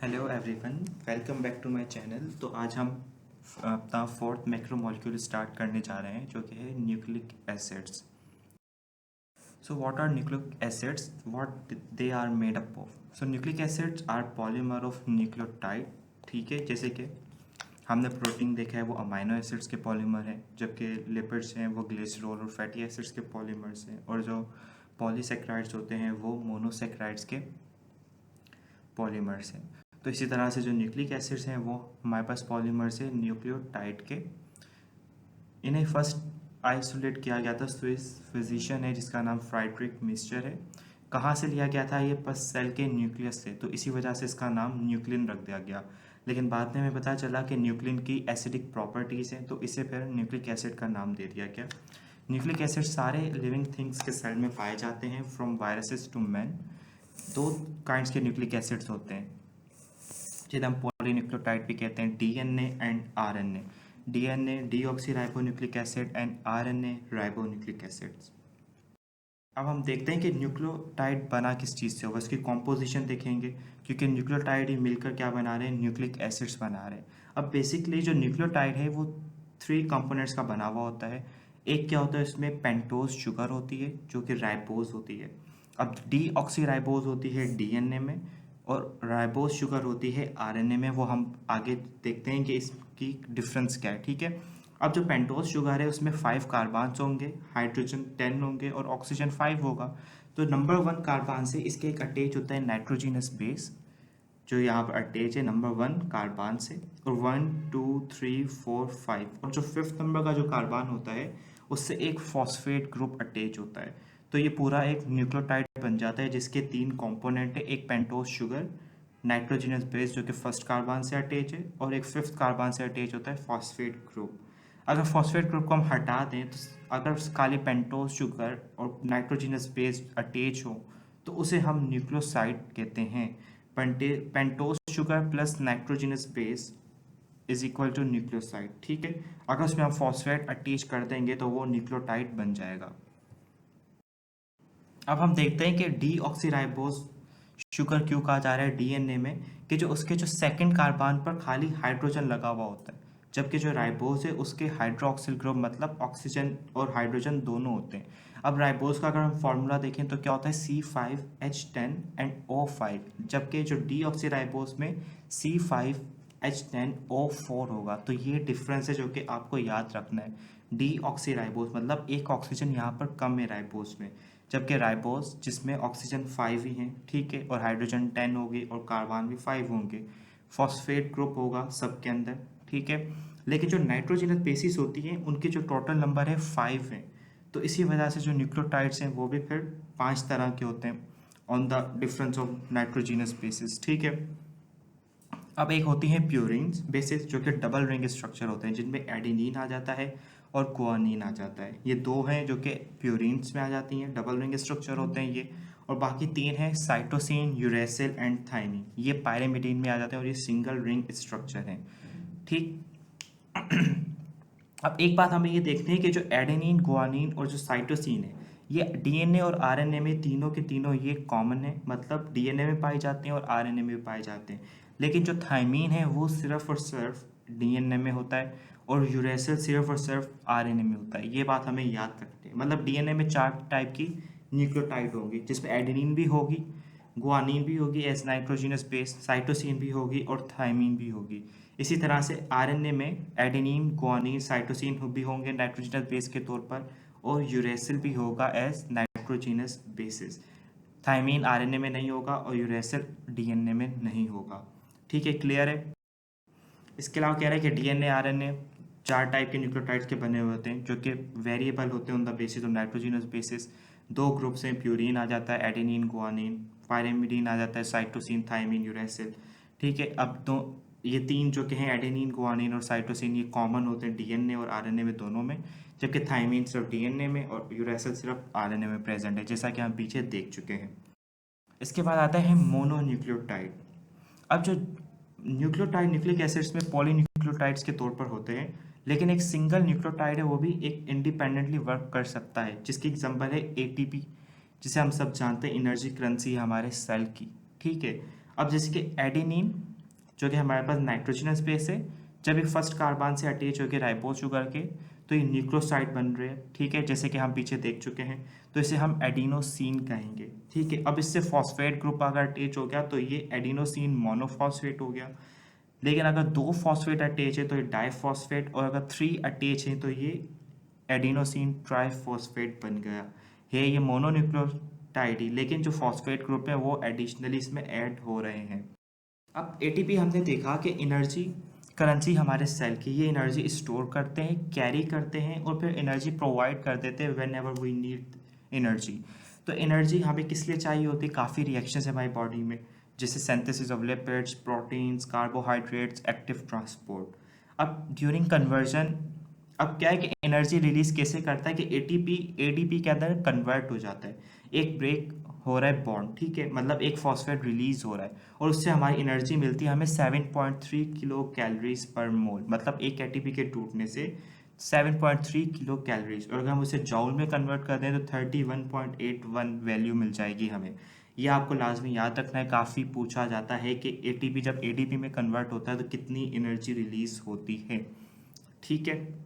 Hello everyone, welcome back to my channel. तो आज हम अपना फोर्थ मैक्रोमोलेक्यूल स्टार्ट करने जा रहे हैं जो कि है nucleic acids. So what are nucleic acids, what they are made up of. So nucleic acids are polymer of nucleotide. ठीक है, जैसे कि हमने प्रोटीन देखा है वो अमाइनो एसिड्स के पॉलीमर हैं, जबकि लिपिड्स हैं वो ग्लिसरॉल और फैटी एसिड्स के पॉलीमर्स हैं, और जो पॉलीसेक्राइड्स होते हैं वो मोनोसेक्राइड्स के पॉलीमर्स हैं। तो इसी तरह से जो न्यूक्लिक एसिड्स हैं वो हमारे पास पॉलीमर्स है न्यूक्लियोटाइड के। इन्हें फर्स्ट आइसोलेट किया गया था स्विस फिजिशियन है जिसका नाम फ्राइड्रिक मिस्चर है। कहाँ से लिया गया था? ये बस सेल के न्यूक्लियस से, तो इसी वजह से इसका नाम न्यूक्लिन रख दिया गया। लेकिन बाद में हमें पता चला कि न्यूक्लिन की एसिडिक प्रॉपर्टीज़ हैं, तो इसे फिर न्यूक्लिक एसिड का नाम दे दिया गया। न्यूक्लिक एसिड सारे लिविंग थिंग्स के सेल में पाए जाते हैं, फ्रॉम वायरसेस टू मैन। दो काइंड्स के न्यूक्लिक एसिड्स होते हैं जिन्हें हम पॉलीन्यूक्लियोटाइड भी कहते हैं, DNA and RNA. DNA deoxyribonucleic acid and RNA ribonucleic acids. अब हम देखते हैं कि न्यूक्लियोटाइड बना किस चीज़ से होगा, इसकी कॉम्पोजिशन देखेंगे, क्योंकि न्यूक्लियोटाइड ही मिलकर क्या बना रहे हैं, न्यूक्लिक एसिड्स बना रहे हैं। अब बेसिकली जो न्यूक्लियोटाइड है वो 3 कंपोनेंट्स का बना हुआ होता है। एक क्या होता है, इसमें पेंटोज शुगर होती है जो कि राइबोज होती है। अब डीऑक्सीराइबोज होती है डीएनए में, और राइबोज शुगर होती है आरएनए में। वो हम आगे देखते हैं कि इसकी डिफरेंस क्या है। ठीक है, अब जो पेंटोज शुगर है उसमें 5 कार्बन्स होंगे, हाइड्रोजन 10 होंगे और ऑक्सीजन 5 होगा। तो नंबर 1 कार्बन से इसके एक अटैच होता है नाइट्रोजिनस बेस, जो यहाँ पर अटैच है नंबर 1 कार्बन से, और 1 2 3 4 5, और जो 5th नंबर का जो कार्बन होता है उससे एक फॉस्फेट ग्रुप अटैच होता है। तो ये पूरा एक न्यूक्लियोटाइड बन जाता है जिसके 3 कंपोनेंट है, एक पेंटोज शुगर, नाइट्रोजिनस बेस जो कि फर्स्ट कार्बन से अटैच है, और एक 5th कार्बन से अटैच होता है फॉस्फेट ग्रुप। अगर फॉस्फेट ग्रुप को हम हटा दें तो अगर खाली पेंटोज शुगर और नाइट्रोजिनस बेस अटैच हो तो उसे हम न्यूक्लियोसाइड कहते हैं। Pentose sugar plus nitrogenous base is equal to nucleoside. ठीक है, अगर उसमें हम फॉस्फेट अटैच कर देंगे तो वो न्यूक्लियोटाइड बन जाएगा। अब हम देखते हैं कि डीऑक्सीराइबोज शुगर क्यों कहा जा रहा है डीएनए में, कि जो उसके जो सेकंड कार्बन पर खाली हाइड्रोजन लगा हुआ होता है, जबकि जो राइबोज है उसके हाइड्रोक्सिल ग्रुप मतलब ऑक्सीजन और हाइड्रोजन दोनों होते हैं। अब राइबोज का अगर हम फॉर्मूला देखें तो क्या होता है, C5H10 एंड O5, जबकि जो डीऑक्सीराइबोज में C5H10O4 होगा। तो ये डिफरेंस है जो कि आपको याद रखना है। डीऑक्सीराइबोज मतलब एक ऑक्सीजन यहाँ पर कम है राइबोज में, जबकि राइबोज जिसमें ऑक्सीजन 5 ही हैं, ठीक है, और हाइड्रोजन 10 होगी और कार्बन भी 5 होंगे, फॉस्फेट ग्रुप होगा सबके अंदर। ठीक है, लेकिन जो नाइट्रोजनस बेसिस होती हैं उनके जो टोटल नंबर है 5 हैं। तो इसी वजह से जो न्यूक्लियोटाइड्स हैं वो भी फिर 5 तरह के होते हैं on the difference of nitrogenous basis. ठीक है, अब एक होती हैं प्यूरिन्स बेसिस जो कि डबल रिंग स्ट्रक्चर होते हैं, जिनमें एडेनिन आ जाता है और गुआनिन आ जाता है। ये 2 हैं जो कि प्यूरिन्स में आ जाती हैं, डबल रिंग स्ट्रक्चर होते हैं ये। और बाकी 3 हैं साइटोसिन, यूरेसिल एंड थाइमिन, ये पायरिमिडीन में आ जाते हैं और ये सिंगल रिंग स्ट्रक्चर हैं। ठीक, अब एक बात हमें ये देखते हैं कि जो एडेनिन, गुआनिन और जो साइटोसिन है ये डीएनए और आरएनए में तीनों के तीनों ये कॉमन है, मतलब डीएनए में पाए जाते हैं और आरएनए में पाए जाते हैं। लेकिन जो थाइमीन है वो सिर्फ और सिर्फ डीएनए में होता है, और यूरेसिल सिर्फ और सिर्फ आरएनए में होता है। ये बात हमें याद रखनी है। मतलब डीएनए में 4 टाइप की न्यूक्लियोटाइड होगी, जिसमें एडेनिन भी होगी, गुआनिन भी होगी एज नाइट्रोजिनस बेस, साइटोसिन भी होगी और थाइमीन भी होगी। इसी तरह से आरएनए में एडेनिन, गुआनिन, साइटोसिन भी होंगे नाइट्रोजिनस बेस के तौर पर, और यूरेसिल भी होगा as nitrogenous bases. Thymine RNA में नहीं होगा और यूरेसिल डीएनए में नहीं होगा। ठीक है, क्लियर है। इसके अलावा कह रहे हैं कि डीएनए, आरएनए 4 टाइप के न्यूक्लियोटाइड्स के बने हुए होते हैं जो कि वेरिएबल होते हैं on the basis of nitrogenous basis. 2 groups हैं, प्यूरिन आ जाता है, एडेनिन, गुआनिन, पायरिमिडीन आ जाता है, साइटोसिन, थाइमिन, यूरेसिल। ठीक है, अब तो ये 3 जो कि हैं एडेनिन, गुआनिन और साइटोसिन, ये कॉमन होते हैं डीएनए और आरएनए में दोनों में, जबकि थाइमिन सिर्फ डीएनए में और यूरेसिल सिर्फ आरएनए में प्रेजेंट है, जैसा कि हम पीछे देख चुके हैं। इसके बाद आता है मोनोन्यूक्लियोटाइड। अब जो न्यूक्लियोटाइड न्यूक्लिक एसिड्स में पॉलीन्यूक्लियोटाइड्स के तौर पर होते हैं, लेकिन एक सिंगल न्यूक्लियोटाइड है वो भी एक इंडिपेंडेंटली वर्क कर सकता है, जिसकी एग्जांपल है एटीपी, जिसे हम सब जानते हैं एनर्जी करेंसी है हमारे सेल की। ठीक है, अब जैसे कि एडेनिन जो कि हमारे पास नाइट्रोजनस बेस है, जब ये फर्स्ट कार्बन से अटैच होकर राइबोज शुगर के तो ये न्यूक्लियोसाइड बन रहे हैं, ठीक है, जैसे कि हम पीछे देख चुके हैं, तो इसे हम एडिनोसिन कहेंगे, ठीक है। अब इससे फॉस्फेट ग्रुप अगर अटैच हो गया तो ये एडिनोसिन मोनोफॉस्फेट हो गया, लेकिन अगर 2 फॉस्फेट अटैच है तो ये डाइफॉस्फेट, और अगर 3 अटैच है तो ये एडिनोसिन ट्राइफॉस्फेट बन गया है। ये मोनोन्यूक्लियोटाइड ही, लेकिन जो फॉस्फेट ग्रुप है वो एडिशनली इसमें ऐड हो रहे हैं। अब एटीपी हमने देखा कि एनर्जी करेंसी हमारे सेल की, ये एनर्जी स्टोर करते हैं, कैरी करते हैं और फिर एनर्जी प्रोवाइड कर देते हैं whenever we need energy. तो एनर्जी हमें किस लिए चाहिए होती है? काफ़ी रिएक्शंस है हमारी बॉडी में, जैसे synthesis of lipids, proteins, carbohydrates, active transport. अब ड्यूरिंग कन्वर्जन, अब क्या है कि एनर्जी रिलीज कैसे करता है कि एटीपी एडीपी के अंदर कन्वर्ट हो जाता है, एक ब्रेक हो रहा है बॉन्ड, ठीक है, मतलब एक फॉस्फेट रिलीज हो रहा है और उससे हमारी एनर्जी मिलती है हमें 7.3 किलो कैलोरीज पर मोल, मतलब एक एटीपी के टूटने से 7.3 किलो कैलोरीज, और अगर हम उसे जॉउल में कन्वर्ट कर दें तो 31.81 वैल्यू मिल जाएगी हमें। यह आपको लाजमी याद रखना है, काफ़ी पूछा जाता है कि एटीपी जब एडीपी में कन्वर्ट होता है तो कितनी एनर्जी रिलीज होती है, ठीक है।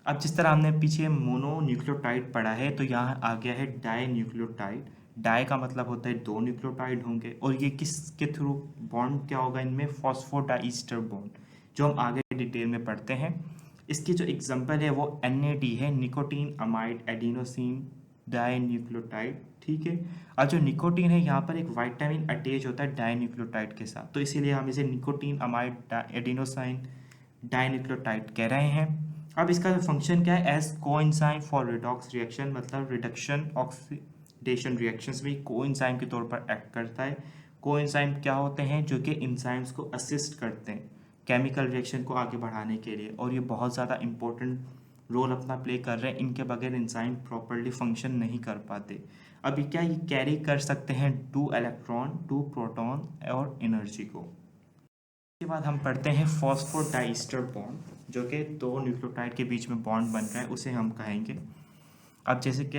अब जिस तरह हमने पीछे मोनोन्यूक्लियोटाइड पढ़ा है तो यहाँ आ गया है डाई न्यूक्लियोटाइड। डाई का मतलब होता है 2 न्यूक्लियोटाइड होंगे, और ये किसके थ्रू बॉन्ड क्या होगा इनमें? फॉस्फोडाइस्टर बॉन्ड, जो हम आगे डिटेल में पढ़ते हैं। इसकी जो एग्जांपल है वो NAD है, nicotinamide adenosine dinucleotide, ठीक है। और जो निकोटीन है यहाँ पर एक वाइटामिन अटैच होता है डाई न्यूक्लियोटाइड के साथ, तो इसीलिए हम इसे nicotinamide adenosine dinucleotide कह रहे हैं। अब इसका जो फंक्शन क्या है? As coenzyme for redox reaction, मतलब रिडक्शन ऑक्सीडेशन रिएक्शंस में कोएंजाइम के तौर पर एक्ट करता है। कोएंजाइम क्या होते हैं? जो कि एंजाइम्स को असिस्ट करते हैं केमिकल रिएक्शन को आगे बढ़ाने के लिए, और ये बहुत ज़्यादा इंपॉर्टेंट रोल अपना प्ले कर रहे हैं, इनके बगैर एंजाइम प्रॉपरली फंक्शन नहीं कर पाते। अभी क्या ये कैरी कर सकते हैं 2 इलेक्ट्रॉन 2 प्रोटॉन और एनर्जी को। उसके बाद हम पढ़ते हैं फॉस्फोडाइस्टर बॉन्ड, जो कि 2 न्यूक्लियोटाइड के बीच में बॉन्ड बन रहा है, उसे हम कहेंगे। अब जैसे कि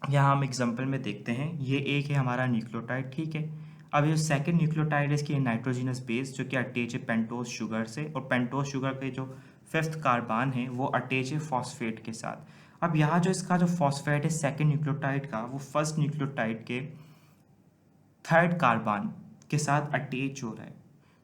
यहाँ हम एग्जांपल में देखते हैं, ये एक है हमारा न्यूक्लियोटाइड, ठीक है। अब ये सेकंड न्यूक्लियोटाइड है, इसकी नाइट्रोजनस बेस जो कि अटैच है पेंटोज शुगर से, और पेंटोज शुगर के जो 5th कार्बन है वो अटैच है फॉस्फेट के साथ। अब यहाँ जो इसका जो फॉस्फेट है सेकेंड न्यूक्लियोटाइड का, वो फर्स्ट न्यूक्लियोटाइड के 3rd कार्बन के साथ अटैच हो रहा है।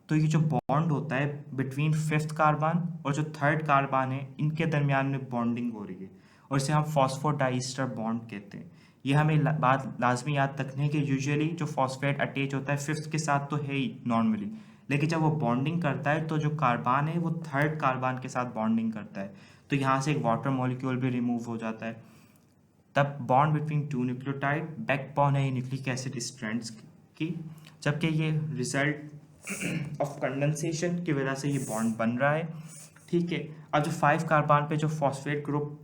तो ये जो बॉन्ड होता है बिटवीन 5th कार्बन और जो 3rd कार्बन है, इनके दरमियान में बॉन्डिंग हो रही है, और इसे हम फॉस्फोडाइस्टर बॉन्ड कहते हैं। ये हमें बात लाजमी याद रखनी है कि यूजुअली जो फॉस्फेट अटैच होता है 5th के साथ तो है ही नॉर्मली, लेकिन जब वो बॉन्डिंग करता है तो जो कार्बन है वो 3rd कार्बन के साथ बॉन्डिंग करता है, तो यहाँ से एक वाटर मॉलिक्यूल भी रिमूव हो जाता है। तब बॉन्ड बिटवीन 2 न्यूक्लियोटाइड, बैकबोन है न्यूक्लिक एसिड स्ट्रैंड्स की, जबकि ये रिजल्ट ऑफ कंडेंसेशन की वजह से ये बॉन्ड बन रहा है, ठीक है। अब जो 5 कार्बन पे जो फॉस्फेट ग्रुप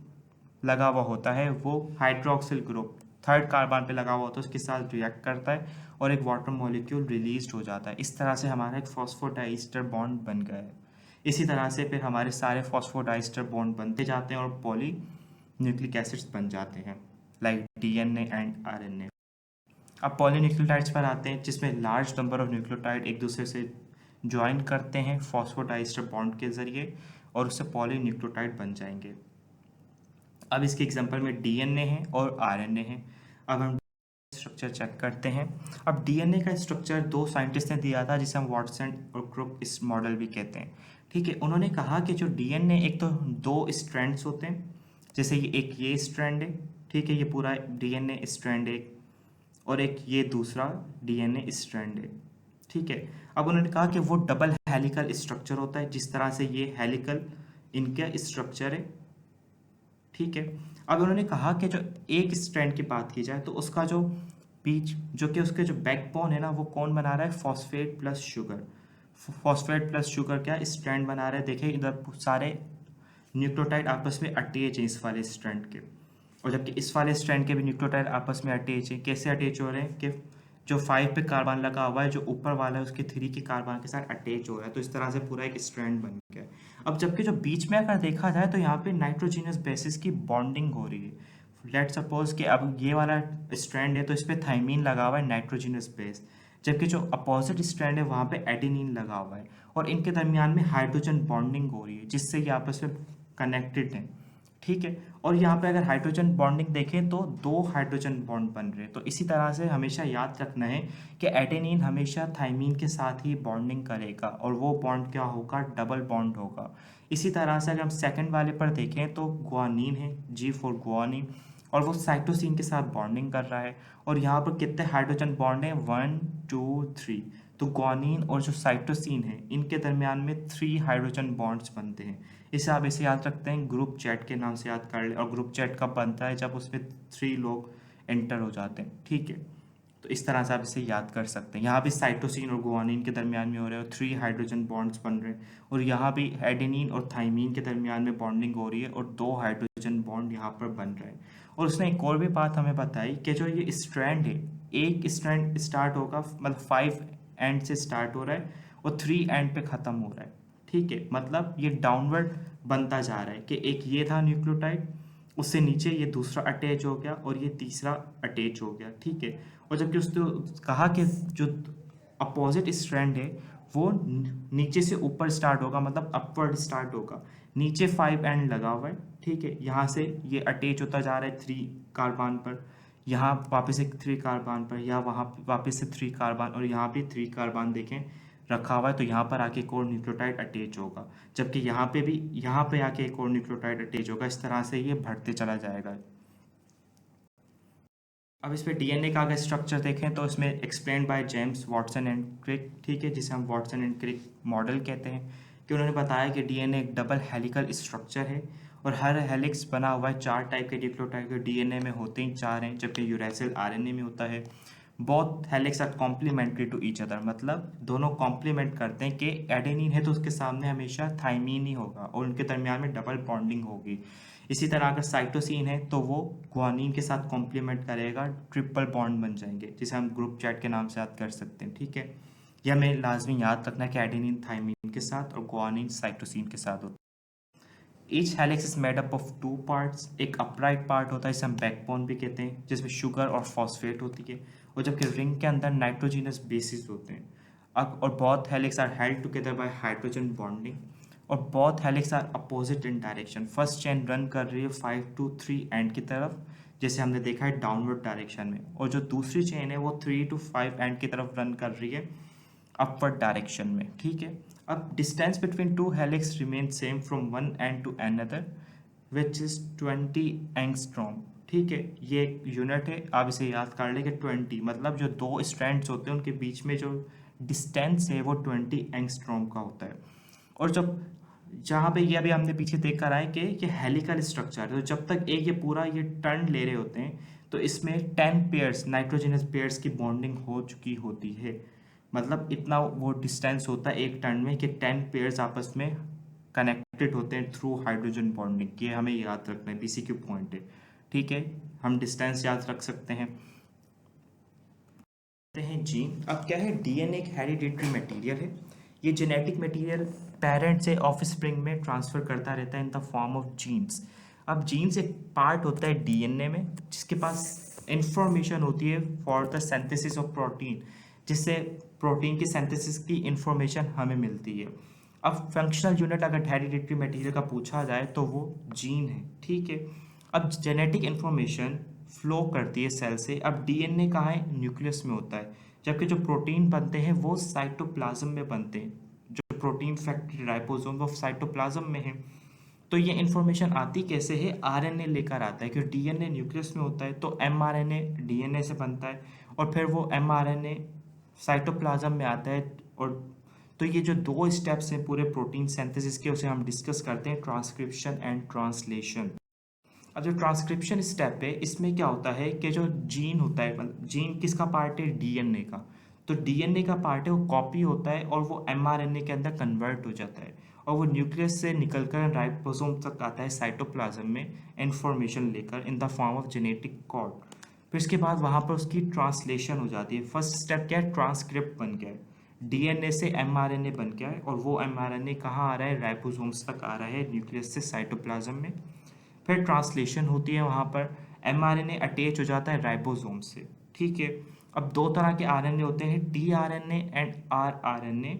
लगा हुआ होता है वो हाइड्रोक्सिल ग्रुप 3rd कार्बन पे लगा हुआ होता है, उसके साथ रिएक्ट करता है और एक वाटर मॉलिक्यूल रिलीज हो जाता है। इस तरह से हमारा एक फॉस्फोडाइस्टर बॉन्ड बन गया है। इसी तरह से फिर हमारे सारे फॉस्फोडाइस्टर बॉन्ड बनते जाते हैं और पॉली न्यूक्लिक एसिड्स बन जाते हैं, लाइक DNA एंड RNA। अब पॉलीन्यूक्लियोटाइड्स पर आते हैं, जिसमें लार्ज नंबर ऑफ न्यूक्लियोटाइड एक दूसरे से ज्वाइन करते हैं फॉस्फोडाइस्टर बॉन्ड के जरिए, और उससे पॉलीन्यूक्लियोटाइड बन जाएंगे। अब इसके एग्जांपल में DNA है और RNA है। अब हम स्ट्रक्चर चेक करते हैं। अब DNA का स्ट्रक्चर 2 साइंटिस्ट ने दिया था, जिसे हम वाटसन और क्रुक इस मॉडल भी कहते हैं, ठीक है। उन्होंने कहा कि जो DNA एक तो 2 स्ट्रैंड्स होते हैं, जैसे ये स्ट्रैंड है, ठीक है, ये पूरा DNA स्ट्रैंड है, और एक ये दूसरा DNA स्ट्रैंड है, ठीक है। अब उन्होंने कहा कि वो डबल हेलिकल स्ट्रक्चर होता है, जिस तरह से ये हेलिकल इनका स्ट्रक्चर है, ठीक है। अब उन्होंने कहा कि जो एक स्ट्रैंड की बात की जाए तो उसका जो बीच जो कि उसके जो बैकबोन है ना, वो कौन बना रहा है? Phosphate plus sugar. Phosphate plus sugar क्या स्ट्रैंड बना रहा है? देखिए इधर सारे न्यूक्लियोटाइड आपस में अटैच है इस वाले स्ट्रैंड के, और जबकि इस वाले स्ट्रैंड के भी न्यूक्लियोटाइड आपस में अटैच है। कैसे अटैच हो रहे हैं कि जो 5 पे कार्बन लगा हुआ है, जो ऊपर वाला है उसके 3 के कार्बन के साथ अटैच हो रहा है, तो इस तरह से पूरा एक स्ट्रैंड बन गया। अब जबकि जो बीच में अगर देखा जाए तो यहाँ पे नाइट्रोजीनस बेसिस की बॉन्डिंग हो रही है। लेट सपोज कि अब ये वाला स्ट्रैंड है तो इस पर थाइमीन लगा हुआ है नाइट्रोजीनस बेस, जबकि जो अपोजिट स्ट्रैंड है वहाँ पे एडेनिन लगा हुआ है और इनके दरमियान में हाइड्रोजन बॉन्डिंग हो रही है जिससे ये आपस में कनेक्टेड हैं, ठीक है। और यहाँ पे अगर हाइड्रोजन बॉन्डिंग देखें तो 2 हाइड्रोजन बॉन्ड बन रहे हैं। तो इसी तरह से हमेशा याद रखना है कि एडेनिन हमेशा थाइमीन के साथ ही बॉन्डिंग करेगा और वो बॉन्ड क्या होगा, डबल बॉन्ड होगा। इसी तरह से अगर हम सेकंड वाले पर देखें तो गुआनिन है, G फॉर गुआनिन, और वो साइटोसिन के साथ बॉन्डिंग कर रहा है और यहाँ पर कितने हाइड्रोजन बॉन्ड हैं, 1 2 3। तो गुआनिन और जो साइटोसिन है इनके दरमियान में 3 हाइड्रोजन बॉन्ड्स बनते हैं। इसे आप ऐसे याद रखते हैं, ग्रुप चैट के नाम से याद कर ले। और ग्रुप चैट कब बनता है, जब उसमें 3 लोग एंटर हो जाते हैं, ठीक है। तो इस तरह से आप इसे याद कर सकते हैं। यहाँ भी साइटोसिन और गुआनिन के दरमियान में हो रहा है और 3 हाइड्रोजन बॉन्ड्स बन रहे हैं और यहाँ भी एडेनिन और थाइमीन के दरमियान में बॉन्डिंग हो रही है और 2 हाइड्रोजन बॉन्ड यहाँ पर बन रहे हैं। और उसने एक और भी बात हमें बताई कि जो ये स्ट्रैंड है, एक स्ट्रैंड स्टार्ट होगा, मतलब 5 एंड से स्टार्ट हो रहा है और 3 एंड पे ख़त्म हो रहा है, ठीक है। मतलब ये डाउनवर्ड बनता जा रहा है कि एक ये था न्यूक्लियोटाइड, उससे नीचे ये दूसरा अटैच हो गया और ये तीसरा अटैच हो गया, ठीक है। और जबकि उसने कहा कि जो अपोजिट स्ट्रैंड है वो नीचे से ऊपर स्टार्ट होगा, मतलब अपवर्ड स्टार्ट होगा। नीचे 5 एंड लगा हुआ है, ठीक है। यहाँ से ये अटैच होता जा रहा है 3 कार्बन पर, यहाँ वापस एक 3 कार्बन पर, यहाँ वहाँ वापस से 3 कार्बन और यहाँ भी 3 कार्बन देखें रखा हुआ है। तो यहाँ पर आके एक और न्यूक्लियोटाइड अटैच होगा, जबकि यहाँ पे भी, यहाँ पे आके एक और न्यूक्लियोटाइड अटैच होगा। इस तरह से ये बढ़ते चला जाएगा। अब इस पे डीएनए का अगर स्ट्रक्चर देखें तो इसमें explain by James Watson and Crick, ठीक है, जिसे हम वाटसन एंड क्रिक मॉडल कहते हैं, कि उन्होंने बताया कि डीएनए एक डबल हेलिकल स्ट्रक्चर है और हर हेलिक्स बना हुआ है 4 टाइप के न्यूक्लियोटाइड। डीएनए में होते ही 4 हैं, जबकि यूरेसिल आरएनए में होता है। Both helix are complementary to each other, मतलब दोनों कॉम्प्लीमेंट करते हैं कि एडेनिन है तो उसके सामने हमेशा थाइमीन ही होगा और उनके दरमियान में डबल बॉन्डिंग होगी। इसी तरह अगर साइटोसिन है तो वो गुआनिन के साथ कॉम्प्लीमेंट करेगा, ट्रिपल बॉन्ड बन जाएंगे, जिसे हम ग्रुप चैट के नाम से याद कर सकते हैं, ठीक है। यह हमें लाजमी याद रखना है कि एडेनिन थाइमीन के साथ और गुआनिन साइटोसिन के साथ होता है। Each helix is made up of 2 parts. एक अपराइट पार्ट होता है, इसे हम बैकबोन भी कहते हैं, जिसमें शुगर और फॉस्फेट होती है, और जबकि रिंग के अंदर नाइट्रोजिनस बेसिस होते हैं। और both helix are held together by hydrogen bonding और both helix are opposite in direction. First chain run कर रही है 5 to 3 एंड की तरफ, जैसे हमने देखा है डाउनवर्ड डायरेक्शन में, और जो दूसरी चेन है वो 3 to 5 एंड की तरफ रन कर रही है अपवर्ड डायरेक्शन में, ठीक है। अब distance between 2 helix remain same from one end to another which is 20 angstrom, ठीक है। ये एक यूनिट है, आप इसे याद कर लें कि 20 मतलब जो 2 स्ट्रैंड्स होते हैं उनके बीच में जो डिस्टेंस है वो 20 एंगस्ट्रॉम का होता है। और जब जहाँ पे ये अभी हमने पीछे देख कर आए कि ये हेलिकल स्ट्रक्चर, तो जब तक एक ये पूरा ये टर्न ले रहे होते हैं तो इसमें 10 पेयर्स नाइट्रोजनस पेयर्स की बॉन्डिंग हो चुकी होती है। मतलब इतना वो डिस्टेंस होता है एक टर्न में कि 10 पेयर्स आपस में कनेक्टेड होते हैं थ्रू हाइड्रोजन बॉन्डिंग। ये हमें याद रखना है, बीसीक्यू पॉइंट है, ठीक है। हम डिस्टेंस याद रख सकते हैं। जीन, अब क्या है, डीएनए एक हेरिडिटरी मटेरियल है। ये जेनेटिक मटेरियल पेरेंट से ऑफस्प्रिंग में ट्रांसफर करता रहता है in the form of genes. अब जीन्स एक पार्ट होता है डीएनए में जिसके पास इंफॉर्मेशन होती है for the synthesis of protein, जिससे प्रोटीन की सिंथेसिस की इंफॉर्मेशन हमें मिलती है। अब फंक्शनल यूनिट अगर हेरिडिटरी मटेरियल का पूछा जाए तो वो जीन है, ठीक है। अब जेनेटिक इंफॉर्मेशन फ्लो करती है सेल से। अब डीएनए कहाँ है, न्यूक्लियस में होता है, जबकि जो प्रोटीन बनते हैं वो साइटोप्लाज्म में बनते हैं। जो प्रोटीन फैक्ट्री राइबोसोम वो साइटोप्लाज्म में है। तो ये इन्फॉर्मेशन आती कैसे है, आरएनए लेकर आता है, क्योंकि डीएनए न्यूक्लियस में होता है तो एमआरएनए डीएनए से बनता है और फिर वो एमआरएनए साइटोप्लाज्म में आता है। और तो ये जो 2 स्टेप्स हैं पूरे प्रोटीन सिंथेसिस के, उसे हम डिस्कस करते हैं, ट्रांसक्रिप्शन एंड ट्रांसलेशन। अब जो ट्रांसक्रिप्शन स्टेप है इसमें क्या होता है कि जो जीन होता है, मतलब जीन किसका पार्ट है, डीएनए का। तो डीएनए का पार्ट है वो कॉपी होता है और वो एमआरएनए के अंदर कन्वर्ट हो जाता है और वो न्यूक्लियस से निकलकर राइबोसोम तक आता है साइटोप्लाज्म में इंफॉर्मेशन लेकर इन the form of genetic code. फिर इसके बाद वहाँ पर उसकी ट्रांसलेशन हो जाती है। फर्स्ट स्टेप क्या है, ट्रांसक्रिप्ट बन गया है, डीएनए से एमआरएनए बन गया है और वो एमआरएनए कहाँ आ रहा है, राइबोसोम्स तक आ रहा है न्यूक्लियस से साइटोप्लाज्म में। फिर ट्रांसलेशन होती है, वहाँ पर एमआरएनए अटैच हो जाता है राइबोसोम से ठीक है। अब दो तरह के आरएनए होते हैं, टीआरएनए एंड आरआरएनए,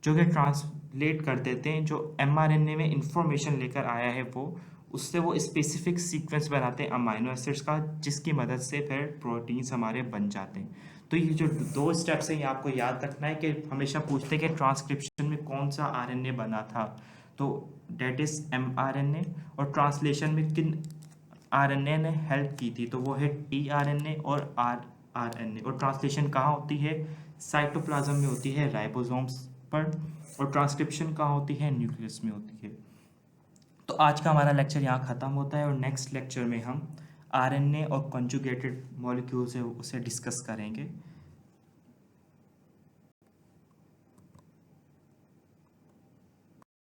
जो कि ट्रांसलेट कर देते हैं जो एमआरएनए में इंफॉर्मेशन लेकर आया है वो, उससे वो स्पेसिफिक सीक्वेंस बनाते हैं अमाइनो एसिड्स का, जिसकी मदद से फिर प्रोटीन्स हमारे बन जाते हैं। तो ये जो दो स्टेप्स हैं ये आपको याद रखना है कि हमेशा पूछते हैं कि ट्रांसक्रिप्शन में कौन सा आरएनए बना था, तो डेट इज एमआरएनए, और ट्रांसलेशन में किन आरएनए ने हेल्प की थी, तो वो है टीआरएनए और आरआरएनए। और ट्रांसलेशन कहाँ होती है, साइटोप्लाज्म में होती है, राइबोसोम्स पर, और ट्रांसक्रिप्शन कहाँ होती है, न्यूक्लियस में होती है। तो आज का हमारा लेक्चर यहाँ ख़त्म होता है और नेक्स्ट लेक्चर में हम आरएनए और कंजुगेटेड मॉलिक्यूल्स है उसे डिस्कस करेंगे।